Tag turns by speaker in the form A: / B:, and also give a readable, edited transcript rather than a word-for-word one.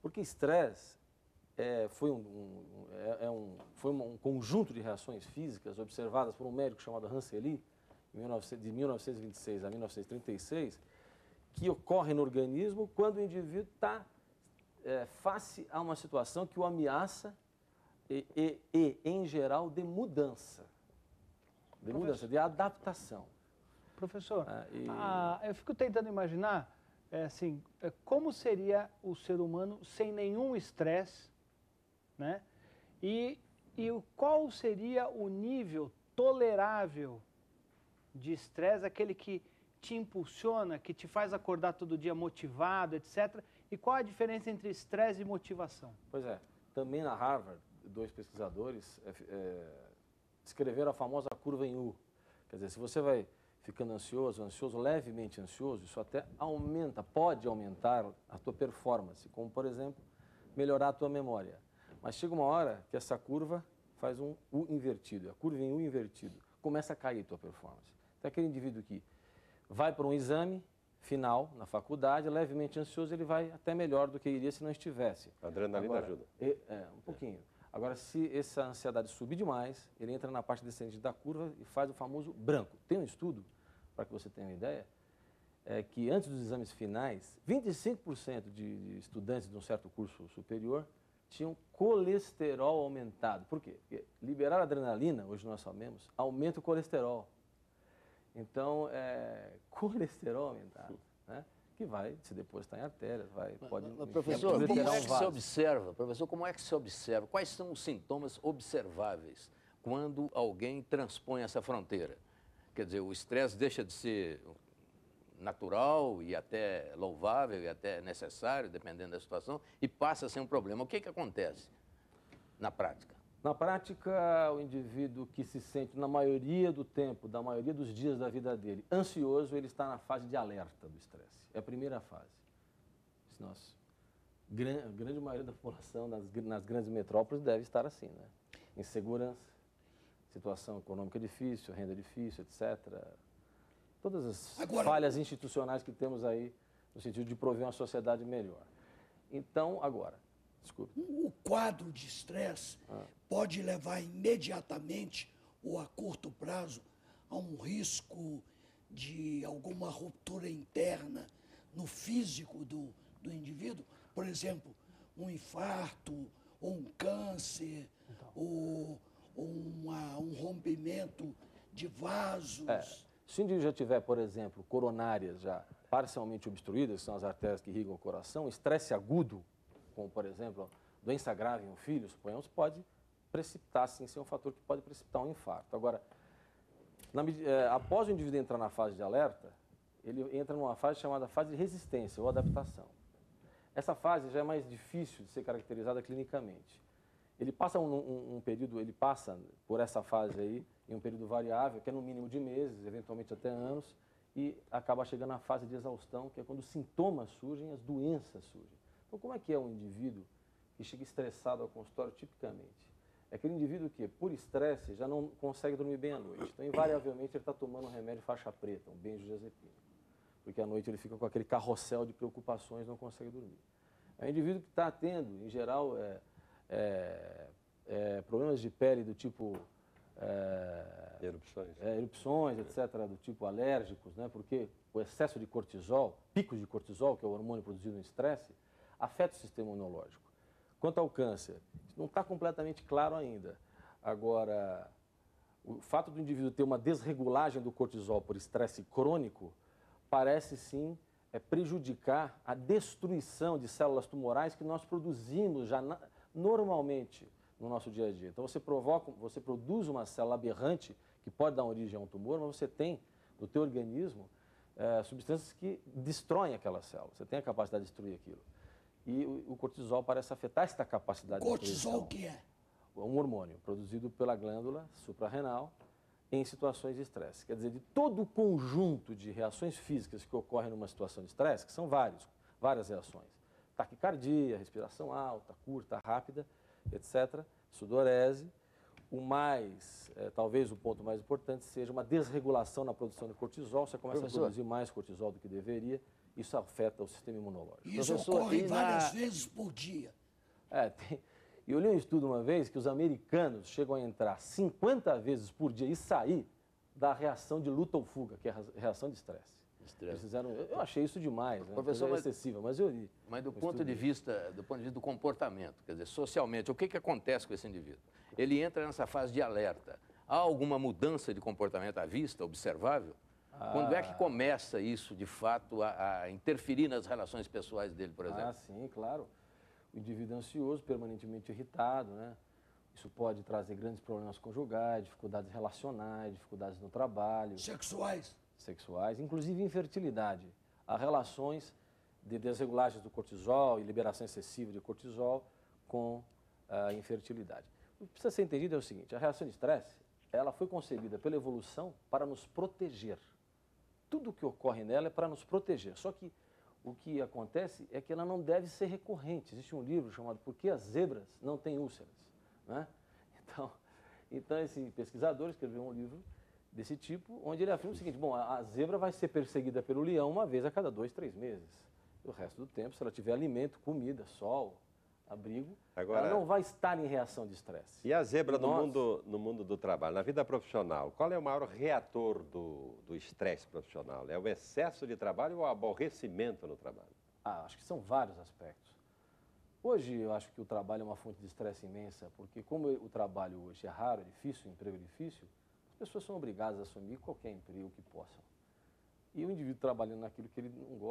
A: Porque estresse foi um conjunto de reações físicas observadas por um médico chamado Hanseley, de 1926 a 1936, que ocorre no organismo quando o indivíduo está face a uma situação que o ameaça em geral, de mudança, de adaptação.
B: Professor, eu fico tentando imaginar, como seria o ser humano sem nenhum estresse, né? E qual seria o nível tolerável de estresse, aquele que te impulsiona, que te faz acordar todo dia motivado, etc. E qual a diferença entre estresse e motivação?
A: Pois é, também na Harvard, dois pesquisadores descreveram a famosa curva em U. Quer dizer, se você vai ficando ansioso, levemente ansioso, isso até pode aumentar a tua performance, como, por exemplo, melhorar a tua memória. Mas chega uma hora que essa curva faz um U invertido, a curva em U invertido, começa a cair a tua performance. Então, aquele indivíduo que vai para um exame final na faculdade, levemente ansioso, ele vai até melhor do que iria se não estivesse.
C: A adrenalina ajuda.
A: Um pouquinho. Agora, se essa ansiedade subir demais, ele entra na parte descendente da curva e faz o famoso branco. Tem um estudo, para que você tenha uma ideia, que antes dos exames finais, 25% de estudantes de um certo curso superior tinham colesterol aumentado. Por quê? Porque liberar adrenalina, hoje nós sabemos, aumenta o colesterol. Então, colesterol aumentado, né? Que vai se depositar em artérias, pode...
D: Professor, como é que se observa? Professor, como é que se observa? Quais são os sintomas observáveis quando alguém transpõe essa fronteira? Quer dizer, o estresse deixa de ser natural e até louvável e até necessário, dependendo da situação, e passa a ser um problema. O que acontece na prática?
A: Na prática, o indivíduo que se sente, na maioria do tempo, da maioria dos dias da vida dele, ansioso, ele está na fase de alerta do estresse. É a primeira fase. A grande maioria da população nas grandes metrópoles deve estar assim, né? Insegurança, situação econômica difícil, renda difícil, etc. Todas as falhas institucionais que temos aí, no sentido de prover uma sociedade melhor. Então, desculpe.
E: O quadro de estresse pode levar imediatamente ou a curto prazo a um risco de alguma ruptura interna no físico do indivíduo, por exemplo, um infarto, ou um câncer, ou um rompimento de vasos.
A: Se o indivíduo já tiver, por exemplo, coronárias já parcialmente obstruídas, que são as artérias que irrigam o coração, estresse agudo, como, por exemplo, doença grave em um filho, suponhamos, pode precipitar, sim, ser um fator que pode precipitar um infarto. Agora, após o indivíduo entrar na fase de alerta, ele entra numa fase chamada fase de resistência ou adaptação. Essa fase já é mais difícil de ser caracterizada clinicamente. Ele passa ele passa por essa fase aí em um período variável, que é no mínimo de meses, eventualmente até anos, e acaba chegando na fase de exaustão, que é quando os sintomas surgem, as doenças surgem. Então, como é que é um indivíduo que chega estressado ao consultório tipicamente? É aquele indivíduo que, por estresse, já não consegue dormir bem à noite. Então, invariavelmente, ele está tomando um remédio faixa preta, um benzodiazepina. Porque à noite ele fica com aquele carrossel de preocupações e não consegue dormir. É um indivíduo que está tendo, em geral, problemas de pele do tipo... erupções, etc., do tipo alérgicos, né? Porque o excesso de cortisol, picos de cortisol, que é o hormônio produzido no estresse, afeta o sistema imunológico. Quanto ao câncer, isso não está completamente claro ainda. Agora, o fato do indivíduo ter uma desregulagem do cortisol por estresse crônico parece sim prejudicar a destruição de células tumorais que nós produzimos já normalmente no nosso dia a dia. Então você produz uma célula aberrante que pode dar origem a um tumor, mas você tem no teu organismo substâncias que destroem aquela célula. Você tem a capacidade de destruir aquilo. E o cortisol parece afetar essa capacidade de destruição.
E: Cortisol o que é?
A: Um hormônio produzido pela glândula suprarrenal em situações de estresse. Quer dizer, de todo o conjunto de reações físicas que ocorrem numa situação de estresse, que são várias reações, taquicardia, respiração alta, curta, rápida, etc., sudorese, talvez o ponto mais importante seja uma desregulação na produção de cortisol, você começa a produzir mais cortisol do que deveria, isso afeta o sistema imunológico.
E: E isso ocorre várias vezes por dia.
A: Eu li um estudo uma vez que os americanos chegam a entrar 50 vezes por dia e sair da reação de luta ou fuga, que é a reação de estresse. Eu achei isso demais, né?
D: Professor,
A: excessiva, mas eu li.
D: Mas do ponto de vista do comportamento, quer dizer, socialmente, o que acontece com esse indivíduo? Ele entra nessa fase de alerta. Há alguma mudança de comportamento à vista, observável? Quando é que começa isso, de fato, a interferir nas relações pessoais dele, por exemplo?
A: Sim, claro. O indivíduo ansioso, permanentemente irritado, né? Isso pode trazer grandes problemas conjugais, dificuldades relacionais, dificuldades no trabalho. Sexuais, inclusive infertilidade. Há relações de desregulagens do cortisol e liberação excessiva de cortisol com a infertilidade. O que precisa ser entendido é o seguinte, a reação de estresse, ela foi concebida pela evolução para nos proteger. Tudo o que ocorre nela é para nos proteger, só que o que acontece é que ela não deve ser recorrente. Existe um livro chamado Por que as Zebras Não Têm Úlceras? Né? Então, esse pesquisador escreveu um livro desse tipo, onde ele afirma o seguinte, bom, a zebra vai ser perseguida pelo leão uma vez a cada 2, 3 meses. E o resto do tempo, se ela tiver alimento, comida, sol, abrigo, ela não vai estar em reação de estresse.
C: E a zebra no mundo do trabalho, na vida profissional, qual é o maior reator do estresse profissional? É o excesso de trabalho ou o aborrecimento no trabalho?
A: Acho que são vários aspectos. Hoje, eu acho que o trabalho é uma fonte de estresse imensa, porque como o trabalho hoje é raro, é difícil, o emprego é difícil, as pessoas são obrigadas a assumir qualquer emprego que possam. E o indivíduo trabalhando naquilo que ele não gosta,